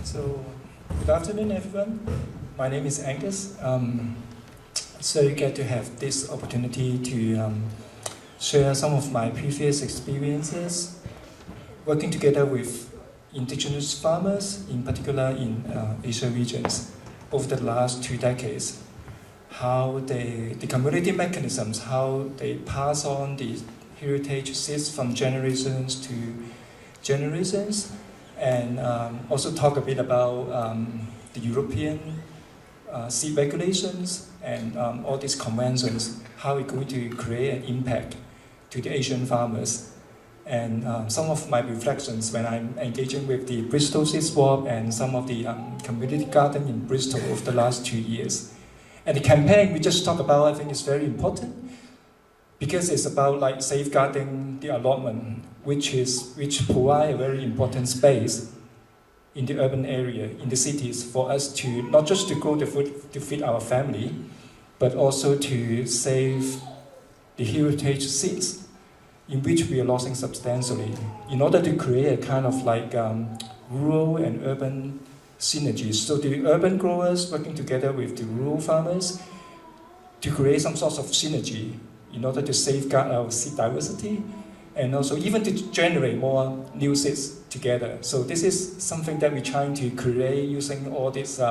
So, good afternoon, everyone. My name is Angus. So you get to have this opportunity to share some of my previous experiences working together with indigenous farmers, in particular in Asia regions, over the last 2 decades. How the community mechanisms, how they pass on the heritage seeds from generations to generations, and also talk a bit about the European seed regulations and all these conventions, how it's going to create an impact to the Asian farmers. And some of my reflections when I'm engaging with the Bristol Seed Swap and some of the community garden in Bristol over the last 2 years. And the campaign we just talked about, I think, is very important because it's about like safeguarding the allotment, which provide a very important space in the urban area, in the cities, for us to not just to grow the food to feed our family, but also to save the heritage seeds, in which we are losing substantially, in order to create a kind of like rural and urban synergies. So the urban growers working together with the rural farmers to create some sort of synergy in order to safeguard our seed diversity, and also even to generate more new seeds together. So this is something that we're trying to create using all these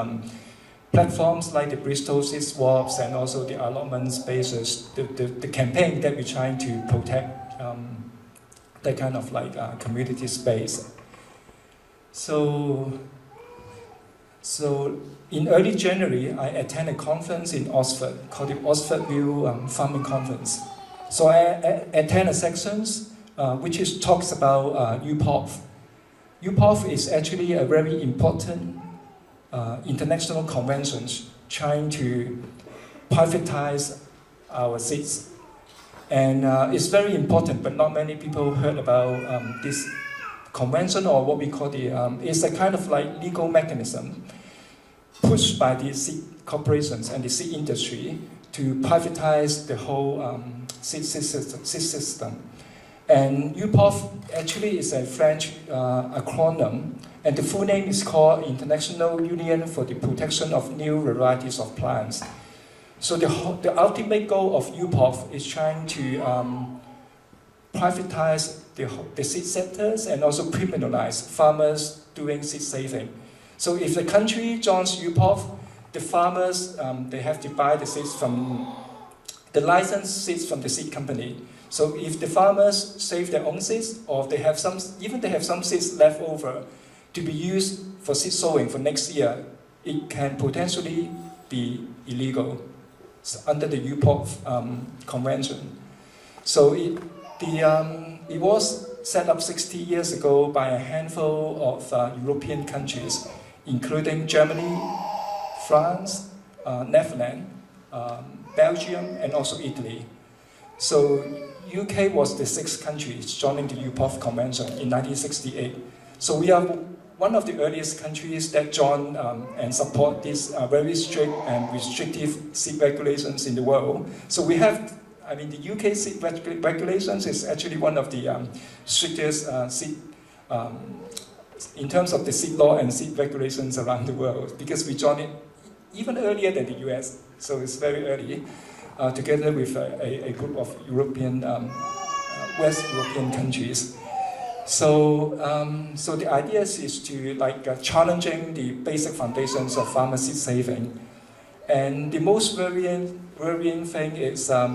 platforms like the Bristol Seed Swaps and also the allotment spaces, the campaign that we're trying to protect that kind of like community space. So in early January, I attended a conference in Oxford called the Oxford View Farming Conference. So I attended sections which talks about UPOF. UPOF is actually a very important international convention trying to privatize our seeds. And it's very important, but not many people heard about this convention, or what we call it's a kind of like legal mechanism pushed by the seed corporations and the seed industry to privatize the whole seed system. And UPOF actually is a French acronym, and the full name is called International Union for the Protection of New Varieties of Plants. So the ultimate goal of UPOF is trying to privatize the seed sectors and also criminalize farmers doing seed saving. So if the country joins UPOF, the farmers, they have to buy the seeds from the licensed seeds from the seed company. So if the farmers save their own seeds, or they have some seeds left over to be used for seed sowing for next year, it can potentially be illegal under the UPOF convention. So it was set up 60 years ago by a handful of European countries, including Germany, France, Netherlands, Belgium, and also Italy. So UK was the 6th country joining the UPOF convention in 1968. So we are one of the earliest countries that joined and support these very strict and restrictive seed regulations in the world. So we have, the UK seed regulations is actually one of the strictest seed, in terms of the seed law and seed regulations around the world, because we joined it even earlier than the US, so it's very early, together with a group of West European countries. So the idea is to challenging the basic foundations of farmer seed saving. And the most worrying thing is a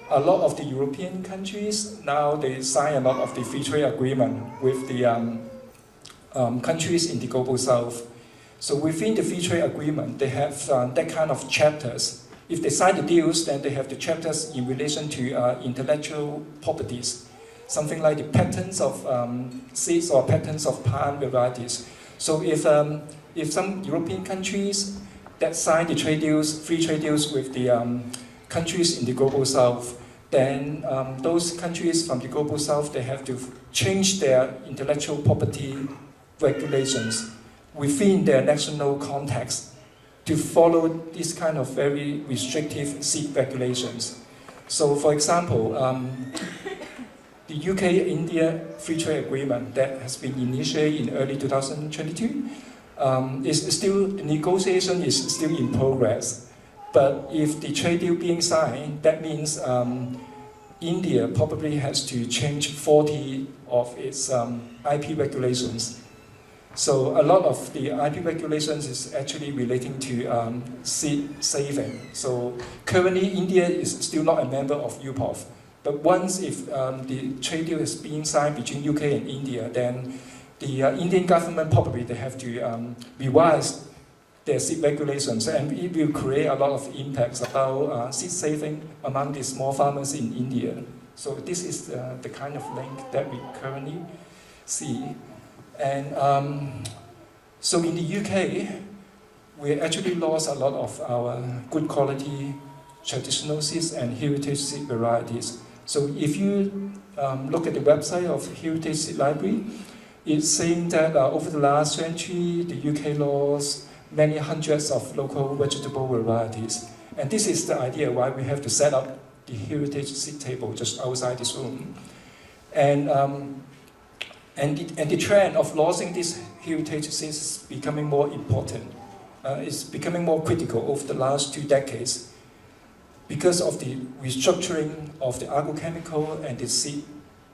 lot of the European countries, now they sign a lot of the free trade agreement with the countries in the global south. So within the free trade agreement, they have that kind of chapters. If they sign the deals, then they have the chapters in relation to intellectual properties, something like the patents of seeds or patents of plant varieties. So if some European countries that sign the trade deals, free trade deals with the countries in the global south, then those countries from the global south, they have to change their intellectual property regulations within their national context to follow this kind of very restrictive seed regulations. So for example, the UK-India Free Trade Agreement that has been initiated in early 2022, the negotiation is still in progress. But if the trade deal being signed, that means India probably has to change 40 of its IP regulations. So a lot of the IP regulations is actually relating to seed saving. So currently India is still not a member of UPOV. But once if the trade deal is being signed between UK and India, then the Indian government probably they have to revise their seed regulations, and it will create a lot of impacts about seed saving among the small farmers in India. So this is the kind of link that we currently see. And so in the UK, we actually lost a lot of our good quality traditional seeds and heritage seed varieties. So if you look at the website of Heritage Seed Library, it's saying that over the last century, the UK lost many hundreds of local vegetable varieties. And this is the idea why we have to set up the heritage seed table just outside this room. And the trend of losing these heritage seeds is becoming more important. It's becoming more critical over the last 2 decades because of the restructuring of the agrochemical and the seed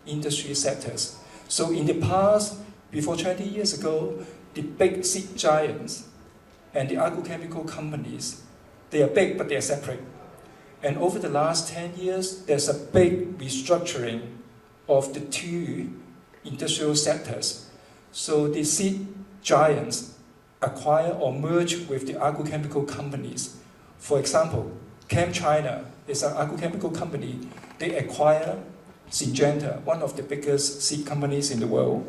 industry sectors. So in the past, before 20 years ago, the big seed giants and the agrochemical companies, they are big, but they are separate. And over the last 10 years, there's a big restructuring of the 2 industrial sectors. So the seed giants acquire or merge with the agrochemical companies. For example, ChemChina is an agrochemical company. They acquire Syngenta, one of the biggest seed companies in the world.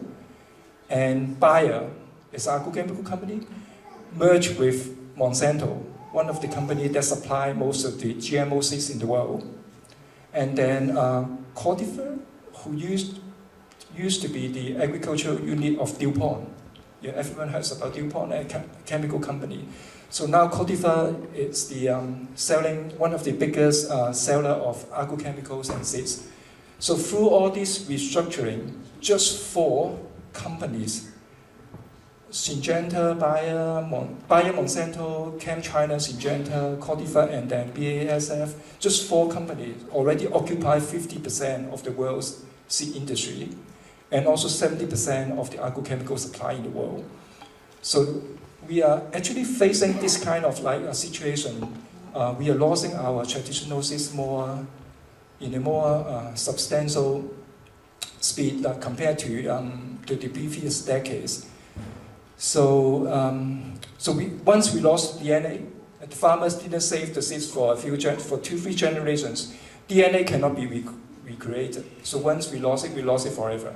And Bayer is an agrochemical company, merged with Monsanto, one of the companies that supply most of the GMO seeds in the world. And then Cortifer, who used to be the agricultural unit of DuPont. Yeah, everyone heard about DuPont, a chemical company. So now Cortifer is the one of the biggest seller of agrochemicals and seeds. So through all this restructuring, just 4 companies, Syngenta, Bayer, Monsanto, ChemChina, Syngenta, Cortifer, and then BASF, just 4 companies already occupy 50% of the world's seed industry, and also 70% of the agrochemical supply in the world. So we are actually facing this kind of like a situation. We are losing our traditional seeds in a more substantial speed compared to the previous decades. So, once we lost DNA, the farmers didn't save the seeds for 2-3 generations. DNA cannot be recreated. So once we lost it forever.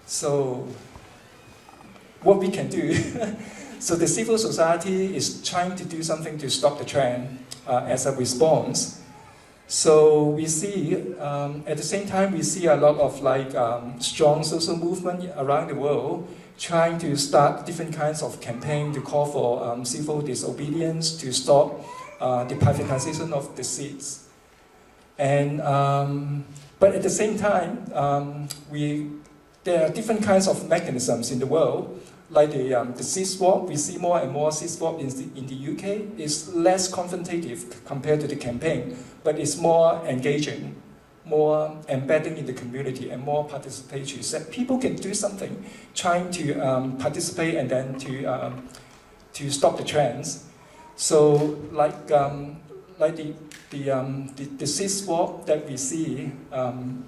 So, what we can do? So the civil society is trying to do something to stop the trend as a response. So we see, at the same time, we see a lot of strong social movement around the world trying to start different kinds of campaign to call for civil disobedience, to stop the privatization of the seeds. And, but at the same time, there are different kinds of mechanisms in the world, like the seed swap. We see more and more seed swap in the UK. It's less confrontative compared to the campaign, but it's more engaging, more embedding in the community, and more participatory. So people can do something, trying to participate and then to stop the trends. So the seed swap that we see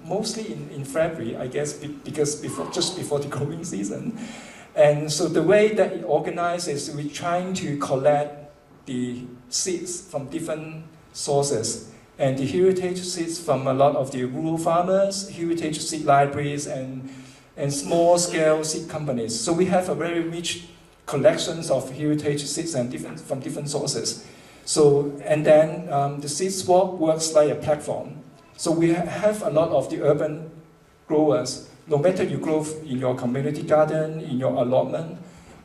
mostly in February, I guess, because just before the growing season. And so the way that it organizes, we're trying to collect the seeds from different sources, and the heritage seeds from a lot of the rural farmers, heritage seed libraries, and small-scale seed companies. So we have a very rich collections of heritage seeds and from different sources. So, and then the seed swap works like a platform. So we have a lot of the urban growers. No matter you grow in your community garden, in your allotment,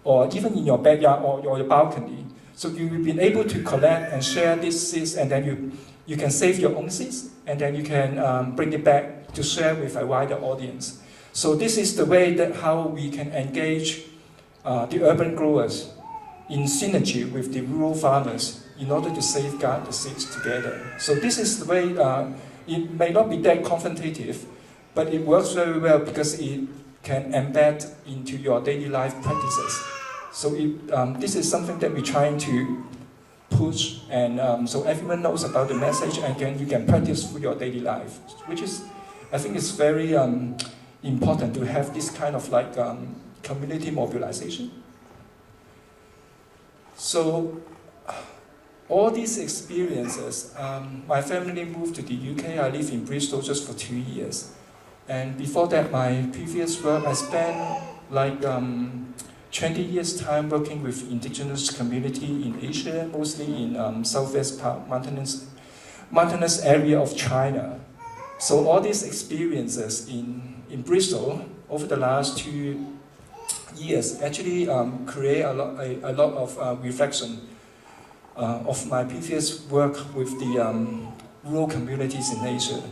or even in your backyard or your balcony. So you've been able to collect and share these seeds, and then you can save your own seeds, and then you can bring it back to share with a wider audience. So this is the way that how we can engage the urban growers in synergy with the rural farmers in order to safeguard the seeds together. So this is the way, it may not be that confrontative, but it works very well because it can embed into your daily life practices. So this is something that we're trying to push, and so everyone knows about the message, and you can practice through your daily life, which is, I think, is very important to have this kind of like community mobilization. So all these experiences, my family moved to the UK. I lived in Bristol just for 2 years, and before that, my previous work, I spent like 20 years time working with indigenous community in Asia, mostly in southwest part, mountainous area of China. So all these experiences in Bristol over the last 2 years actually create a lot of reflection of my previous work with the rural communities in Asia.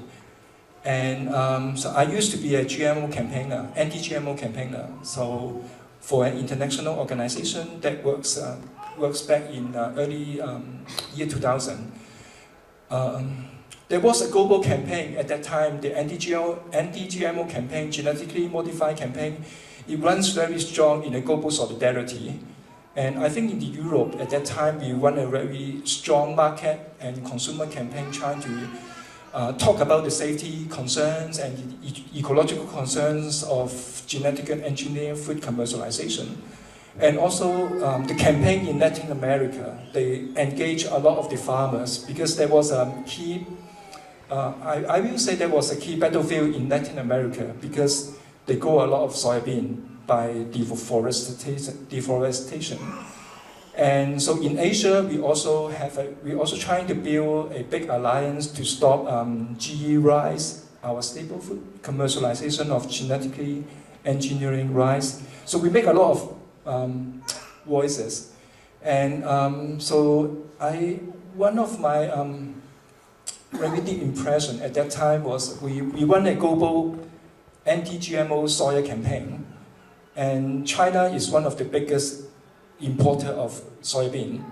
And so I used to be a GMO campaigner, anti-GMO campaigner. So for an international organization that works back in early year 2000. There was a global campaign at that time, the anti-GMO campaign, genetically modified campaign. It runs very strong in a global solidarity. And I think in the Europe at that time, we run a very strong market and consumer campaign trying to talk about the safety concerns and ecological concerns of genetically engineered food commercialization. And also the campaign in Latin America, they engage a lot of the farmers because there was a key, I will say there was a key battlefield in Latin America because they grow a lot of soybean by deforestation. And so in Asia, we also trying to build a big alliance to stop GE rice, our staple food, commercialization of genetically engineering rice. So we make a lot of voices. And so one of my very deep impression at that time was we run a global anti-GMO soya campaign. And China is one of the biggest importer of soybean.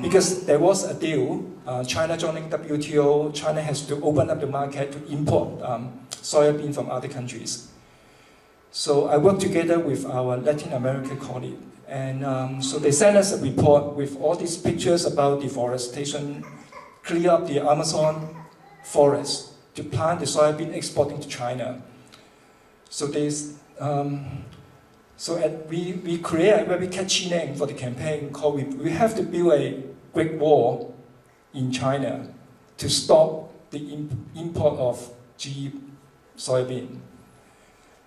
Because there was a deal, China joining WTO, China has to open up the market to import soybean from other countries. So I worked together with our Latin American colleague, and so they sent us a report with all these pictures about deforestation, clear up the Amazon forest to plant the soybean exporting to China. So we create a very catchy name for the campaign called we have to build a Great Wall in China to stop the import of GE soybean.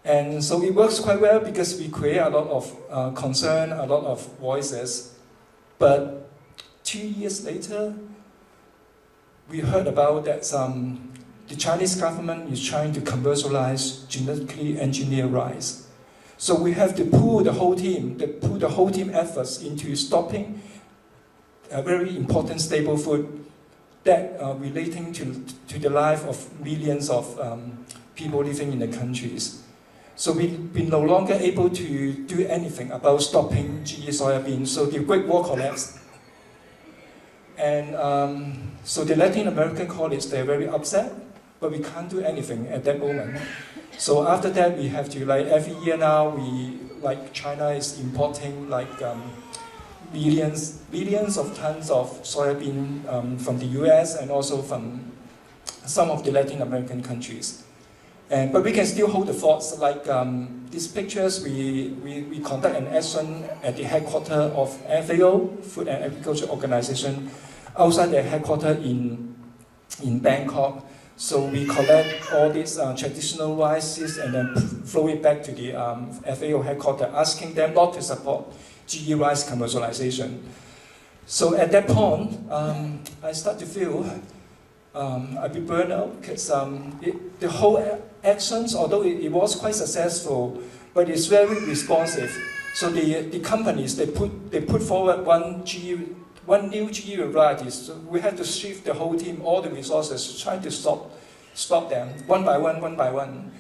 And so it works quite well because we create a lot of concern, a lot of voices. But 2 years later, we heard about that the Chinese government is trying to commercialize genetically engineered rice. So we have to pull the whole team efforts into stopping a very important staple food that relating to the life of millions of people living in the countries. So we no longer able to do anything about stopping GE soybean. So the Great Wall collapsed. And so the Latin American colleagues, they're very upset, but we can't do anything at that moment. So after that, we have to, like every year now, China is importing billions of tons of soybean from the US and also from some of the Latin American countries. But we can still hold the forts. Like these pictures, we conduct an action at the headquarters of FAO, Food and Agriculture Organization, outside their headquarters in Bangkok. So we collect all these traditional rices and then flow it back to the FAO headquarters, asking them not to support GE rice commercialization. So at that point, I start to feel a bit burned out because the whole actions, although it was quite successful, but it's very responsive. So the companies, they put forward one new GE variety. So we had to shift the whole team, all the resources, trying to stop them one by one.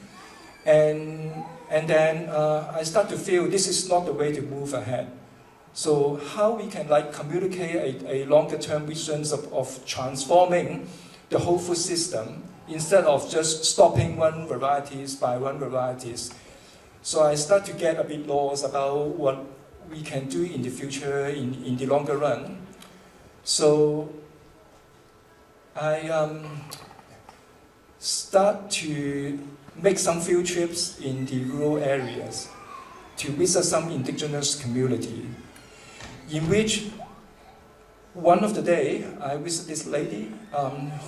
And then I start to feel this is not the way to move ahead. So how we can like communicate a longer term visions of transforming the whole food system instead of just stopping one varieties by one varieties. So I start to get a bit lost about what we can do in the future, in the longer run. So I start to make some field trips in the rural areas to visit some indigenous community, in which one of the day I visit this lady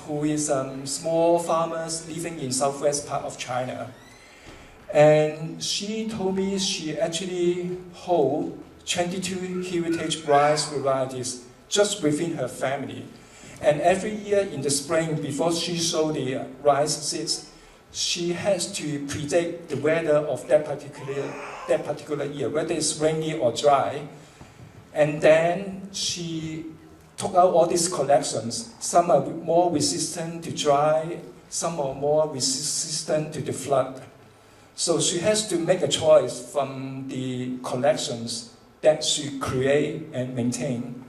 who is small farmers living in southwest part of China. And she told me she actually hold 22 heritage rice varieties just within her family. And every year in the spring, before she sow the rice seeds, she has to predict the weather of that particular year, whether it's rainy or dry. And then she took out all these collections. Some are more resistant to dry, some are more resistant to the flood. So she has to make a choice from the collections that she create and maintain.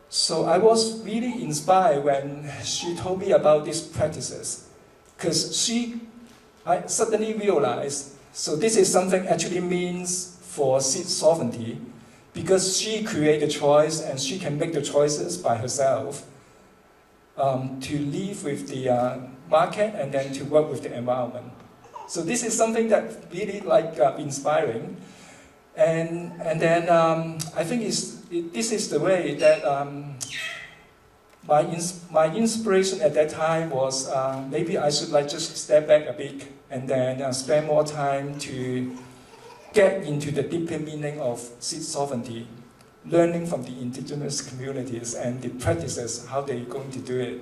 So I was really inspired when she told me about these practices, because I suddenly realized, so this is something actually means for seed sovereignty, because she created the choice and she can make the choices by herself to live with the market and then to work with the environment. So this is something that really like inspiring. And then I think this is the way that my inspiration at that time was maybe I should like just step back a bit and then spend more time to get into the deeper meaning of seed sovereignty, learning from the indigenous communities and the practices, how they're going to do it.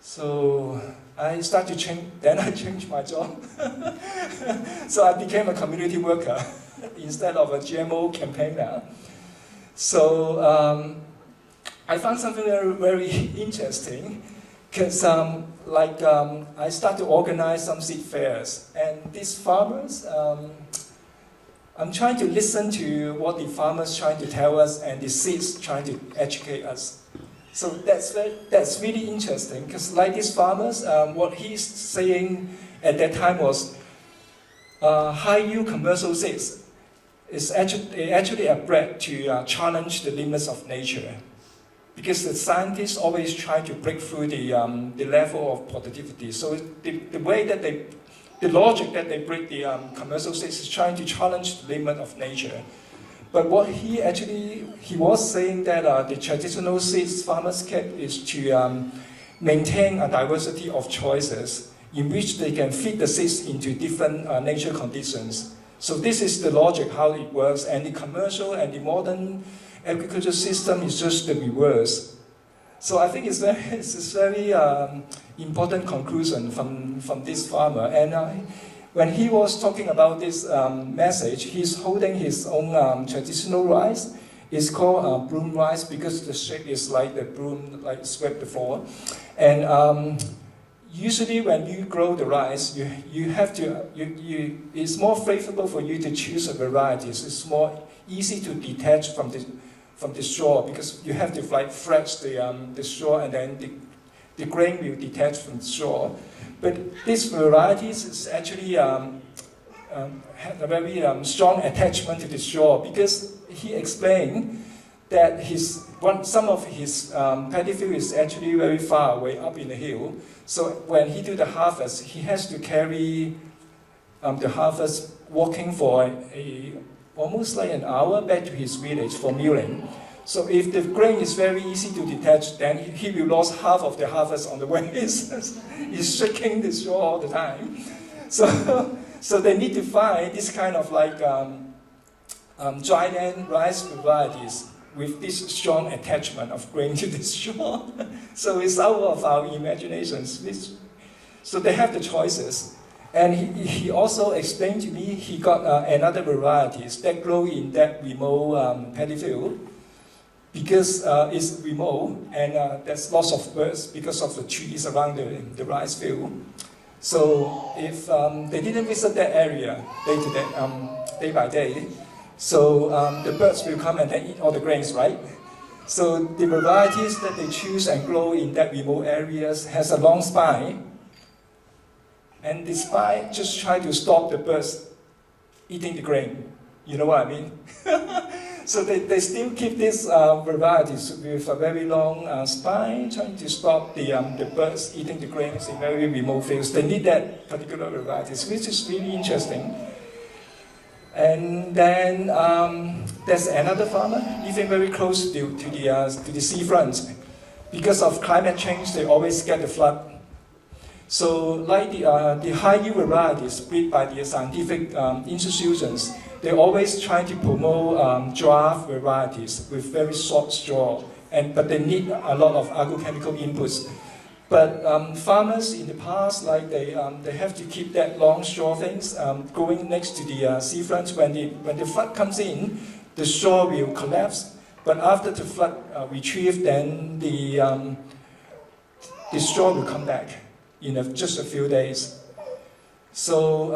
So I start to change, then I changed my job. So I became a community worker instead of a GMO campaigner. So I found something very, very interesting, because I started to organize some seed fairs, and these farmers, I'm trying to listen to what the farmers trying to tell us and the seeds trying to educate us. So that's really interesting, because like these farmers, what he's saying at that time was high-yield commercial seeds is actually a bred to challenge the limits of nature, because the scientists always try to break through the level of productivity. So the way that the logic that they break the commercial seeds is trying to challenge the limit of nature. But what he was saying that the traditional seeds farmers kept is to maintain a diversity of choices in which they can fit the seeds into different nature conditions. So this is the logic how it works, and the commercial and the modern agriculture system is just the reverse. So I think it's a very important conclusion from this farmer. And when he was talking about this message, he's holding his own traditional rice. It's called broom rice because the shape is like the broom, like swept before. And usually when you grow the rice, you have to, it's more favorable for you to choose a variety. It's more easy to detach from the straw, because you have to like thresh the straw, and then the grain will detach from the straw. But these varieties is actually have a very strong attachment to the straw, because he explained that some of his paddy field is actually very far away up in the hill. So when he do the harvest, he has to carry the harvest walking for almost like an hour back to his village for milling. So if the grain is very easy to detach, then he will lose half of the harvest on the way. He's shaking the straw all the time. So they need to find this kind of like dry land rice varieties with this strong attachment of grain to the straw. So it's out of our imaginations. So they have the choices. And he also explained to me he got another varieties that grow in that remote paddy field, because it's remote and there's lots of birds because of the trees around the rice field. So if they didn't visit that area day by day, so the birds will come and then eat all the grains, right? So the varieties that they choose and grow in that remote areas has a long spine, and the spine just try to stop the birds eating the grain. You know what I mean? So they still keep these varieties with a very long spine, trying to stop the birds eating the grains in very remote fields. They need that particular varieties, which is really interesting. And then there's another farmer living very close to the seafront. Because of climate change, they always get the flood. So like the high-yield varieties bred by the scientific institutions, they always try to promote draft varieties with very short straw, but they need a lot of agrochemical inputs. But farmers in the past, like they have to keep that long straw things growing next to the seafront. When the flood comes in, the straw will collapse. But after the flood retrieve, then the straw will come back in just a few days. So,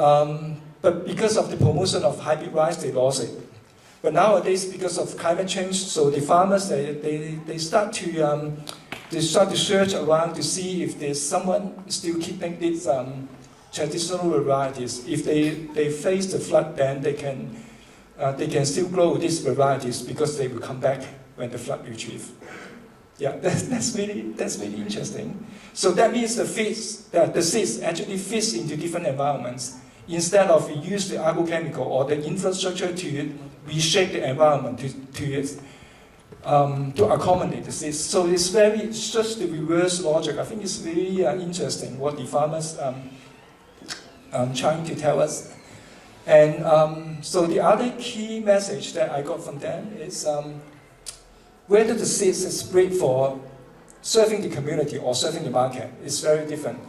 but because of the promotion of hybrid rice, they lost it. But nowadays, because of climate change, so the farmers they start to search around to see if there's someone still keeping these traditional varieties. If they face the flood, then they can still grow these varieties because they will come back when the flood retrieve. Yeah, that's really interesting. So that means the seeds actually fits into different environments. Instead of we use the agrochemical or the infrastructure to reshape the environment to accommodate the seeds. So it's just the reverse logic. I think it's really interesting what the farmers trying to tell us. And so the other key message that I got from them is whether the seeds is bred for serving the community or serving the market is very different.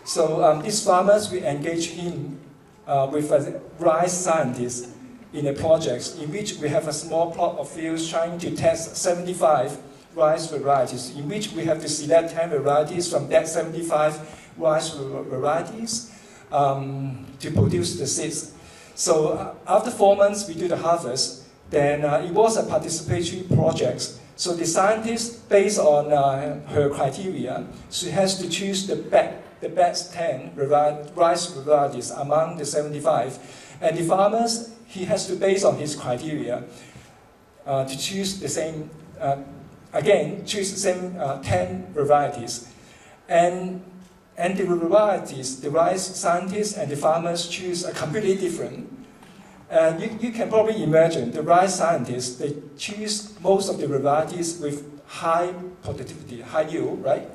So these farmers, we engage him with a rice scientist in a project in which we have a small plot of fields trying to test 75 rice varieties, in which we have to select 10 varieties from that 75 rice varieties to produce the seeds. So after 4 months, we do the harvest. Then it was a participatory project. So the scientist, based on her criteria, she has to choose the best 10 rice varieties among the 75. And the farmers, he has to, based on his criteria, to choose the same, choose the same 10 varieties. And the varieties, the rice scientists and the farmers choose are completely different. You can probably imagine the rice scientists, they choose most of the varieties with high productivity, high yield, right?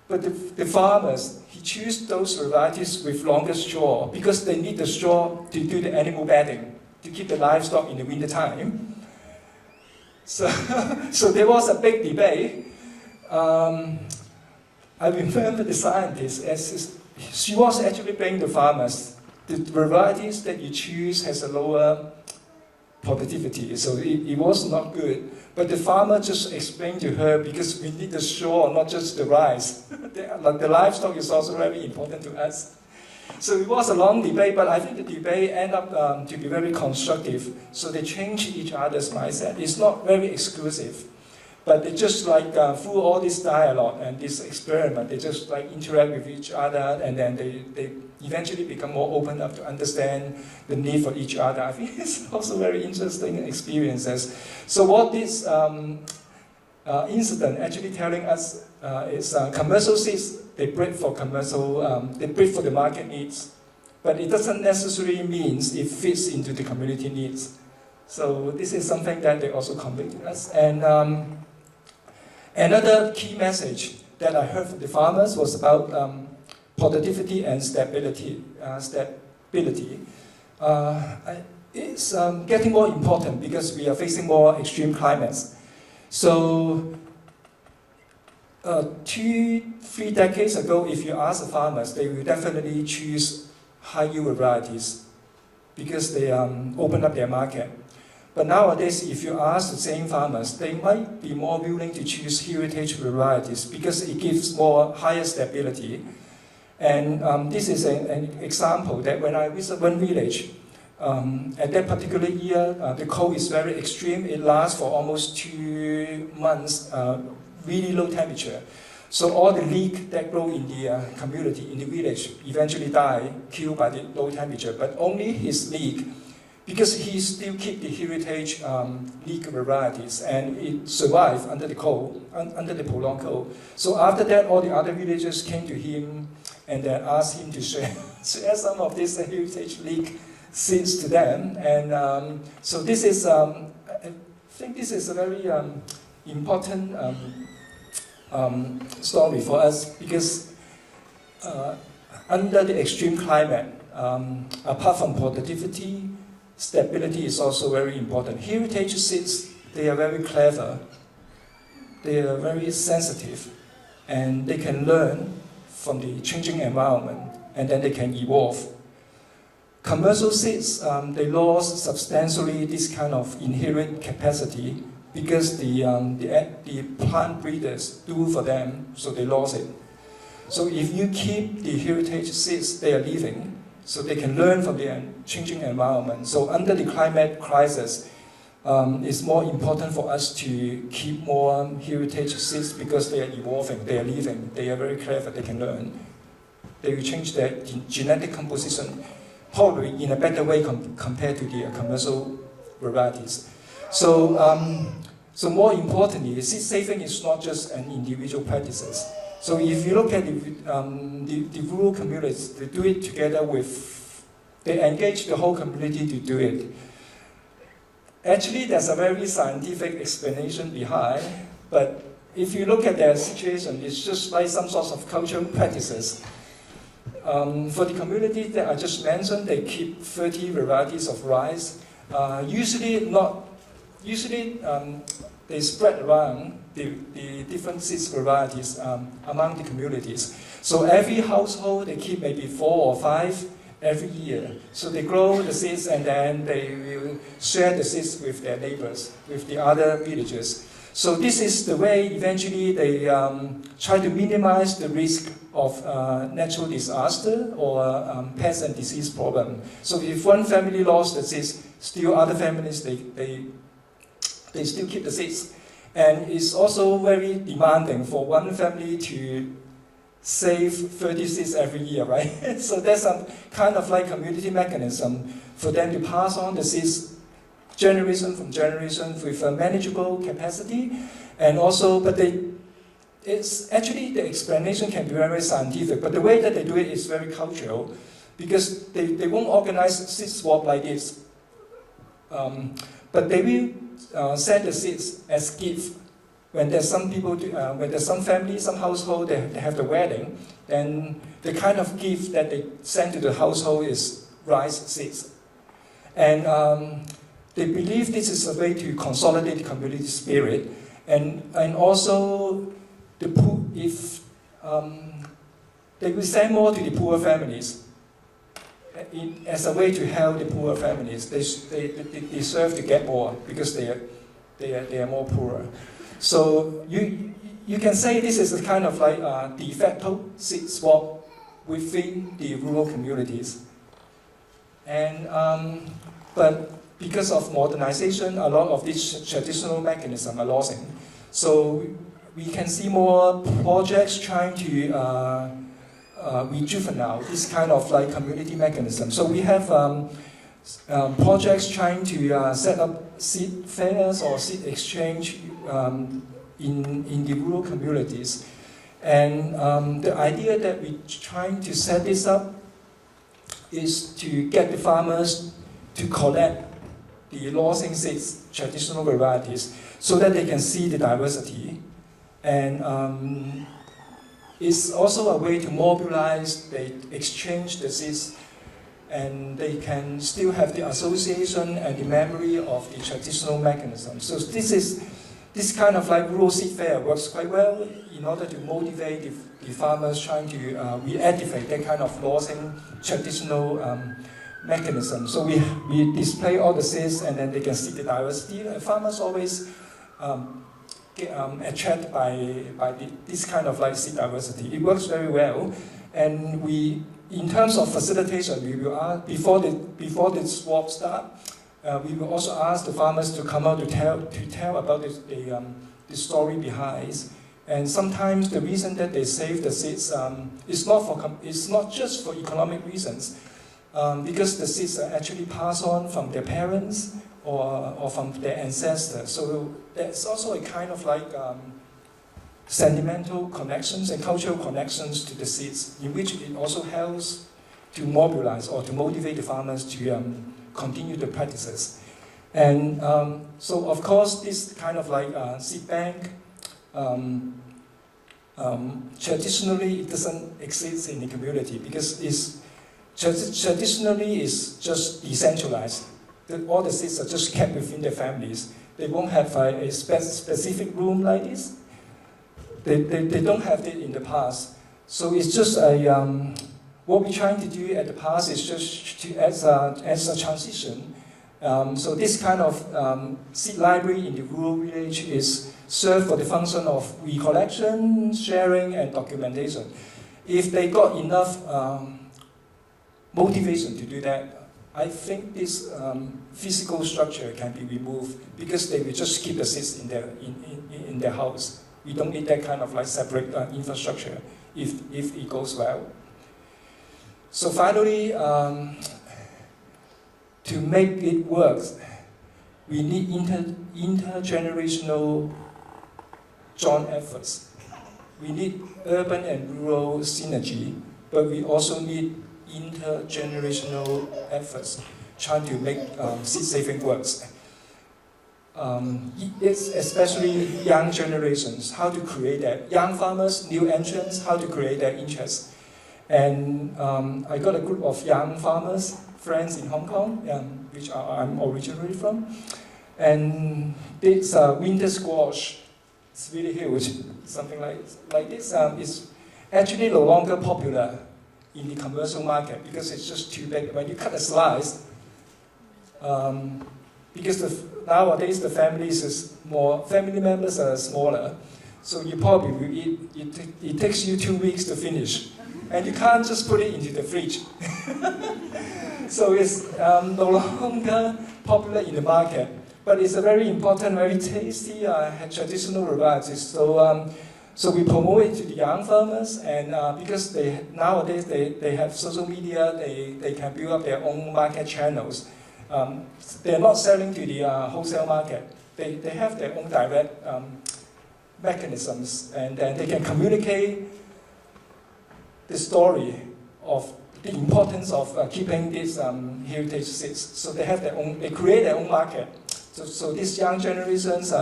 But the farmers, he choose those varieties with longer straw because they need the straw to do the animal bedding, to keep the livestock in the winter time. So, so there was a big debate. I remember the scientist, she was actually blaming the farmers. The varieties that you choose has a lower productivity, so it was not good. But the farmer just explained to her, because we need the straw, not just the rice. The livestock is also very important to us. So it was a long debate, but I think the debate ended up to be very constructive. So they changed each other's mindset. It's not very exclusive, but they just like through all this dialogue and this experiment, they just like interact with each other, and then they eventually become more open up to understand the need for each other. I think it's also very interesting experiences. So what this incident actually telling us is commercial seeds, they breed for commercial, they breed for the market needs, but it doesn't necessarily mean it fits into the community needs. So this is something that they also convey to us. And another key message that I heard from the farmers was about productivity and stability. It's getting more important because we are facing more extreme climates. So 2-3 decades ago, if you ask the farmers, they will definitely choose high-yield varieties because they open up their market. But nowadays, if you ask the same farmers, they might be more willing to choose heritage varieties because it gives more higher stability. And this is an example that when I visit one village, at that particular year, the cold is very extreme. It lasts for almost 2 months, really low temperature. So all the leek that grow in the community, in the village, eventually die, killed by the low temperature. But only his leek, because he still keep the heritage leek varieties, and it survived under the cold, under the prolonged cold. So after that, all the other villagers came to him and then asked him to share some of this heritage leek seeds to them. And so this is, I think this is a very important story for us, because under the extreme climate, apart from productivity, stability is also very important. Heritage seeds, they are very clever, they are very sensitive, and they can learn from the changing environment, and then they can evolve. Commercial seeds, they lost substantially this kind of inherent capacity because the plant breeders do for them, so they lost it. So if you keep the heritage seeds, they are living, so they can learn from the changing environment. So under the climate crisis, it's more important for us to keep more heritage seeds because they are evolving, they are living, they are very clever, they can learn. They will change their genetic composition probably in a better way compared to the commercial varieties. So, so more importantly, seed saving is not just an individual practices. So if you look at the rural communities, they do it together with, they engage the whole community to do it. Actually, there's a very scientific explanation behind, but if you look at their situation, it's just like some sorts of cultural practices. For the community that I just mentioned, they keep 30 varieties of rice. Usually, they spread around the different seeds varieties among the communities. So every household, they keep maybe 4 or 5 every year. So they grow the seeds and then they will share the seeds with their neighbors, with the other villagers. So this is the way eventually they try to minimize the risk of natural disaster or pest and disease problem. So if one family lost the seeds, still other families, they still keep the seeds. And it's also very demanding for one family to save 30 seeds every year, right? So there's some kind of like community mechanism for them to pass on the seeds generation from generation with a manageable capacity. And also, but it's actually, the explanation can be very scientific, but the way that they do it is very cultural, because they won't organize seed swap like this. But they will send the seeds as gift. When there's some people, when there's some family, some household, they have the wedding, then the kind of gift that they send to the household is rice seeds. And they believe this is a way to consolidate the community spirit, and also the poor, if they will send more to the poor families. As a way to help the poor families, they deserve to get more because they are more poor. So you can say this is a kind of like a de facto seed swap within the rural communities. And but because of modernization, a lot of these traditional mechanisms are losing. So we can see more projects trying to rejuvenate this kind of like community mechanism. So we have projects trying to set up seed fairs or seed exchange in the rural communities. And the idea that we're trying to set this up is to get the farmers to collect the losing seeds, traditional varieties, so that they can see the diversity. And it's also a way to mobilize, they exchange the seeds, and they can still have the association and the memory of the traditional mechanism. So this kind of like rural seed fair works quite well in order to motivate the farmers trying to reactivate that kind of losing traditional mechanism. So we display all the seeds and then they can see the diversity. Farmers always get attracted by this kind of like seed diversity. It works very well. And we, in terms of facilitation, we will ask, before the swap start, we will also ask the farmers to come out to tell about the story behind. And sometimes the reason that they save the seeds is not just for economic reasons, because the seeds are actually passed on from their parents or from their ancestors. So there's also a kind of like sentimental connections and cultural connections to the seeds, in which it also helps to mobilize or to motivate the farmers to continue the practices. And so of course this kind of like seed bank, traditionally it doesn't exist in the community because traditionally it's just decentralized. All the seeds are just kept within their families. They won't have a specific room like this. They don't have it in the past. So it's just what we're trying to do at the past is just to as a transition. So this kind of seed library in the rural village is served for the function of recollection, sharing, and documentation. If they got enough motivation to do that, I think this physical structure can be removed because they will just keep the seeds in their house. We don't need that kind of like separate infrastructure if it goes well. So finally, to make it work, we need intergenerational joint efforts. We need urban and rural synergy, but we also need intergenerational efforts trying to make seed saving works. It's especially young generations, how to create that. Young farmers, new entrants, how to create their interest. And I got a group of young farmers, friends in Hong Kong, which I'm originally from. And this winter squash, it's really huge, something like this. Is actually no longer popular in the commercial market because it's just too big. When you cut a slice, because nowadays the family members are smaller, so you probably will eat, it takes you 2 weeks to finish. And you can't just put it into the fridge. So it's no longer popular in the market, but it's a very important, very tasty traditional variety. So we promote it to the young farmers, and because nowadays they have social media, they can build up their own market channels. They're not selling to the wholesale market. They have their own direct mechanisms, and then they can communicate the story of the importance of keeping these heritage seeds. So they have their own, they create their own market. So these young generations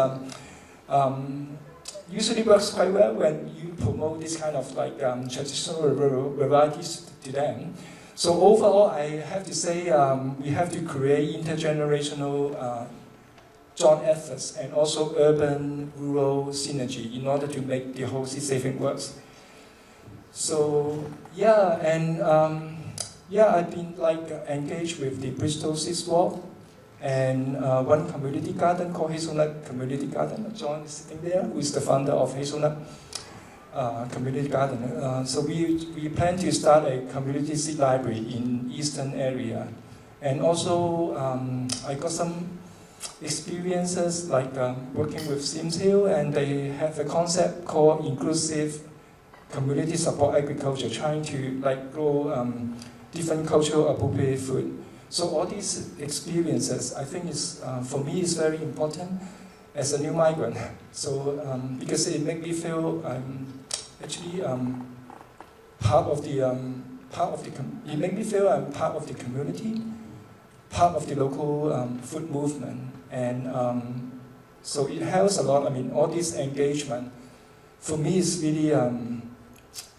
usually works quite well when you promote this kind of like traditional varieties to them. So overall, I have to say we have to create intergenerational joint efforts and also urban-rural synergy in order to make the whole seed saving works. So yeah, and I've been like engaged with the Bristol Seed Swap and one community garden called Hazelnut Community Garden. John is sitting there, who is the founder of Hazelnut Community Garden. So we plan to start a community seed library in eastern area, and also I got some experiences like working with Sims Hill, and they have a concept called inclusive community support agriculture, trying to like grow different cultural appropriate food. So all these experiences, I think is for me is very important as a new migrant. So because it makes me feel actually part of the it makes me feel I'm part of the community, part of the local food movement, and so it helps a lot. I mean, all this engagement for me is really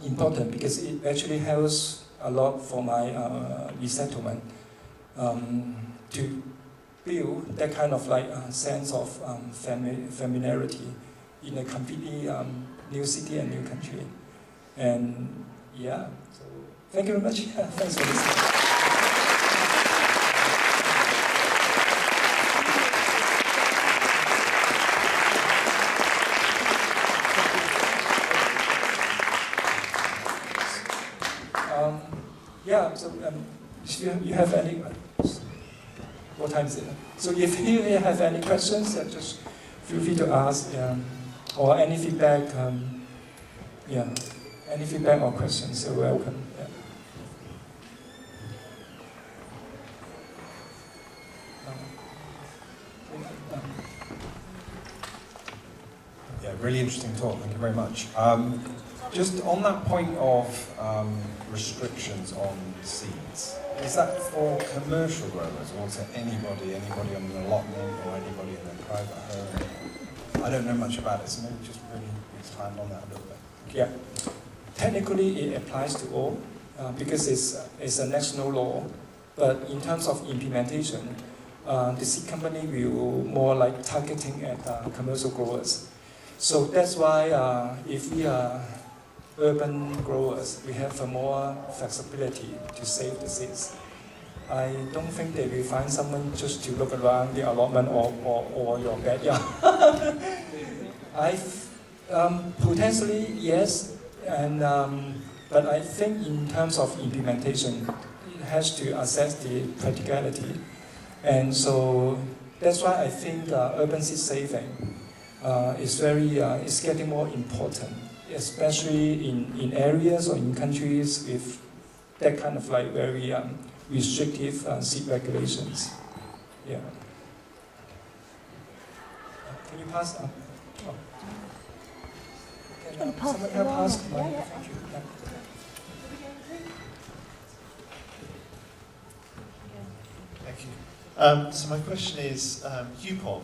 important because it actually helps a lot for my resettlement to build that kind of like sense of familiarity in a completely new city and new country. And yeah, so thank you very much. Thanks for listening. you have any, what time is it? So if you have any questions, just feel free to ask, or any feedback, any feedback or questions, you're welcome. Yeah, really interesting talk. Thank you very much. Just on that point of restrictions on seeds, is that for commercial growers or to anybody on an allotment or anybody in a private home? I don't know much about it, so maybe just really expand on that a little bit. Yeah, technically it applies to all because it's a national law, but in terms of implementation, the seed company will more like targeting at commercial growers. So that's why if we are urban growers, we have more flexibility to save the seeds. I don't think they will find someone just to look around the allotment or your backyard. Potentially yes, and but I think in terms of implementation, it has to assess the practicality, and so that's why I think urban seed saving is getting more important, especially in areas or in countries with that kind of like very restrictive seed regulations. Yeah. Can you pass? Oh. Can someone help pass? Thank you. Yeah. Thank you. So my question is, UPOV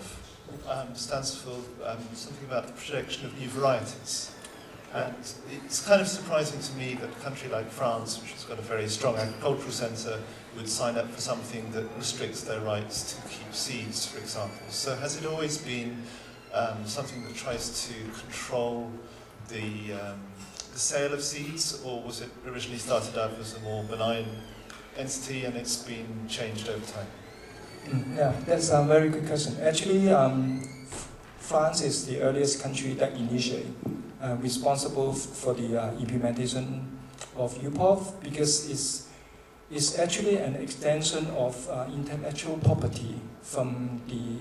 stands for something about the projection of new varieties. And it's kind of surprising to me that a country like France, which has got a very strong agricultural centre, would sign up for something that restricts their rights to keep seeds, for example. So has it always been something that tries to control the sale of seeds, or was it originally started out as a more benign entity and it's been changed over time? Yeah, that's a very good question. Actually, France is the earliest country that initiated responsible for the implementation of UPOV because it's actually an extension of intellectual property from the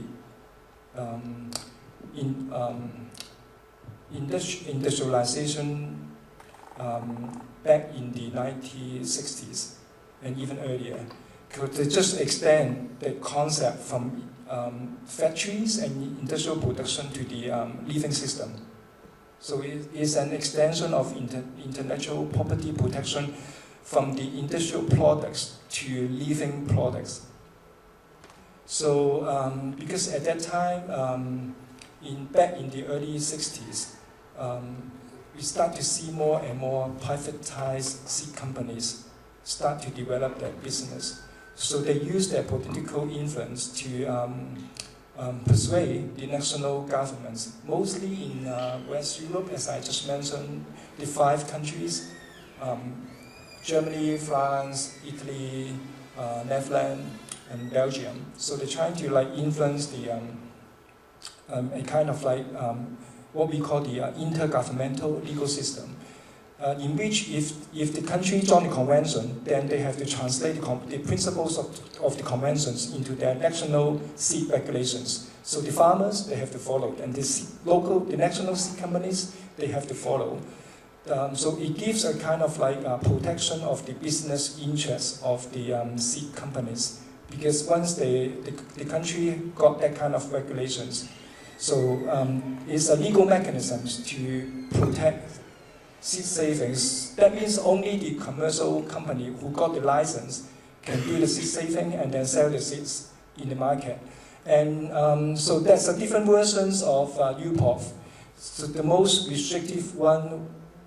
industrialization back in the 1960s and even earlier. To just extend the concept from factories and industrial production to the living system. So it is an extension of intellectual property protection from the industrial products to living products. So because at that time, back in the early 60s, we start to see more and more privatized seed companies start to develop their business. So they use their political influence to persuade the national governments, mostly in West Europe, as I just mentioned, the 5 countries, Germany, France, Italy, Netherlands, and Belgium. So they're trying to like influence the a kind of like what we call the intergovernmental legal system. In which if the country join the convention, then they have to translate the principles of the conventions into their national seed regulations. So the farmers, they have to follow, and the national seed companies, they have to follow. So it gives a kind of like protection of the business interests of the seed companies, because once the country got that kind of regulations, so it's a legal mechanism to protect seed savings. That means only the commercial company who got the license can do the seed saving and then sell the seeds in the market. And so that's a different versions of UPOV. So the most restrictive one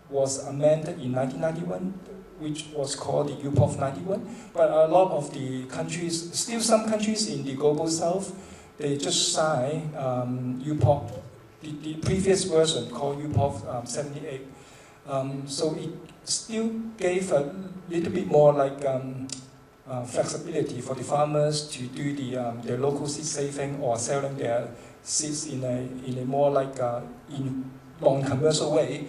was amended in 1991, which was called the UPOV 91. But a lot of the countries, still some countries in the global south, they just signed UPOV, the previous version called UPOV 78. So it still gave a little bit more like flexibility for the farmers to do their local seed saving or selling their seeds in a more like in non-commercial way.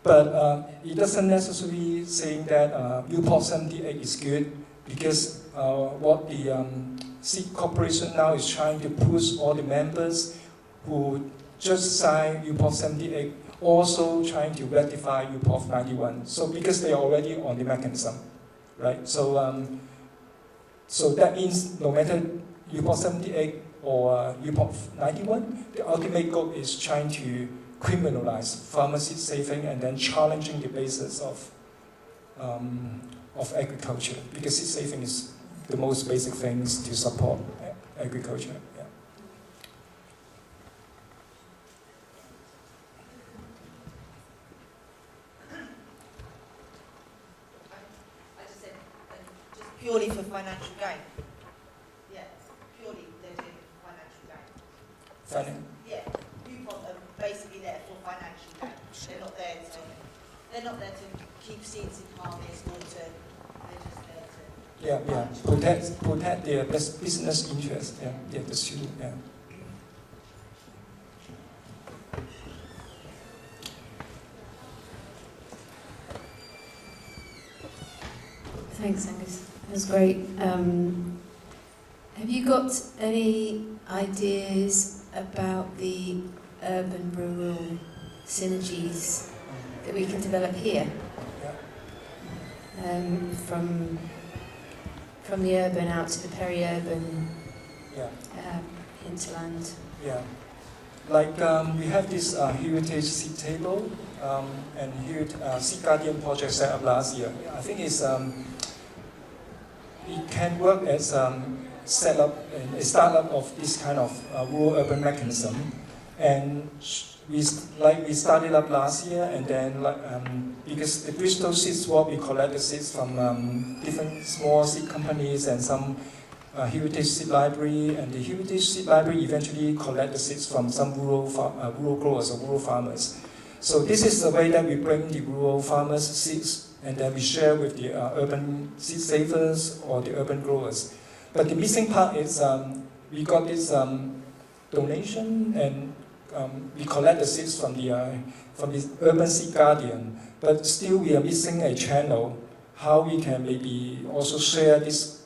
But it doesn't necessarily say that UPOV 78 is good, because what the seed corporation now is trying to push all the members who just signed UPOV 78, also trying to ratify UPOV 91. So because they are already on the mechanism, right? So so that means no matter UPOV 78 or UPOV 91, the ultimate goal is trying to criminalize farmer seed saving and then challenging the basis of agriculture, because seed saving is the most basic things to support agriculture. Yeah. I just said, just purely for financial gain. Yeah, purely they're doing it for financial gain. Yeah, UPOV are basically there for financial gain. They're not there to keep seeds in harvest or to. They're just there to. Protect their business interest. Yeah, the student. Yeah. Thanks, Angus. That was great. Have you got any ideas about the urban-rural synergies that we can develop here? From the urban out to the peri-urban hinterland. Yeah. Like we have this heritage seed table and here Seed Guardian project set up last year. I think it's it can work as a startup of this kind of rural-urban mechanism, and we started up last year, and then because the Bristol Seed Swap, we collect the seeds from different small seed companies and some heritage seed library, and the heritage seed library eventually collect the seeds from some rural growers or rural farmers. So this is the way that we bring the rural farmers' seeds, and then we share with the urban seed savers or the urban growers. But the missing part is we got this donation, and we collect the seeds from the urban seed guardian. But still, we are missing a channel how we can maybe also share this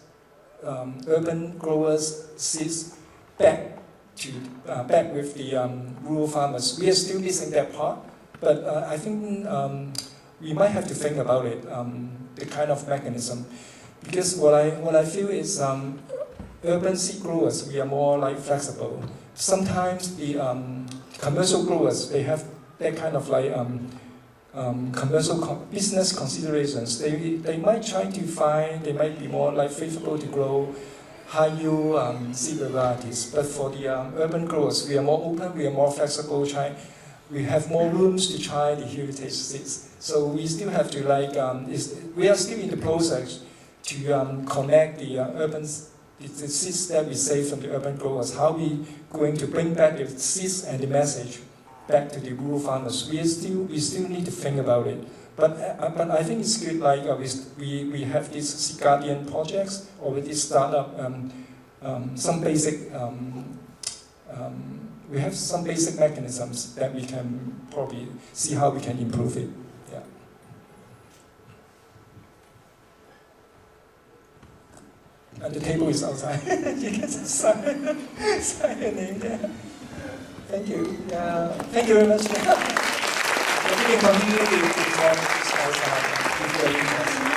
urban growers' seeds back with the rural farmers. We are still missing that part, but I think we might have to think about it, the kind of mechanism, because what I feel is urban seed growers, we are more like flexible. Sometimes the commercial growers, they have that kind of like commercial business considerations. They might try to find, they might be more like favorable to grow high yield seed varieties. But for the urban growers, we are more open, we are more flexible. We have more rooms to try the heritage seeds. So we still have to we are still in the process to connect the the seeds that we save from the urban growers. How we going to bring back the seeds and the message back to the rural farmers? We still need to think about it. But I think it's good. We have these Seed Guardian projects already start up. Some basic. We have some basic mechanisms that we can probably see how we can improve it. Yeah. And the table is outside. You can sign your name there. Thank you. Thank you very much. We can continue to talk outside if you're interested.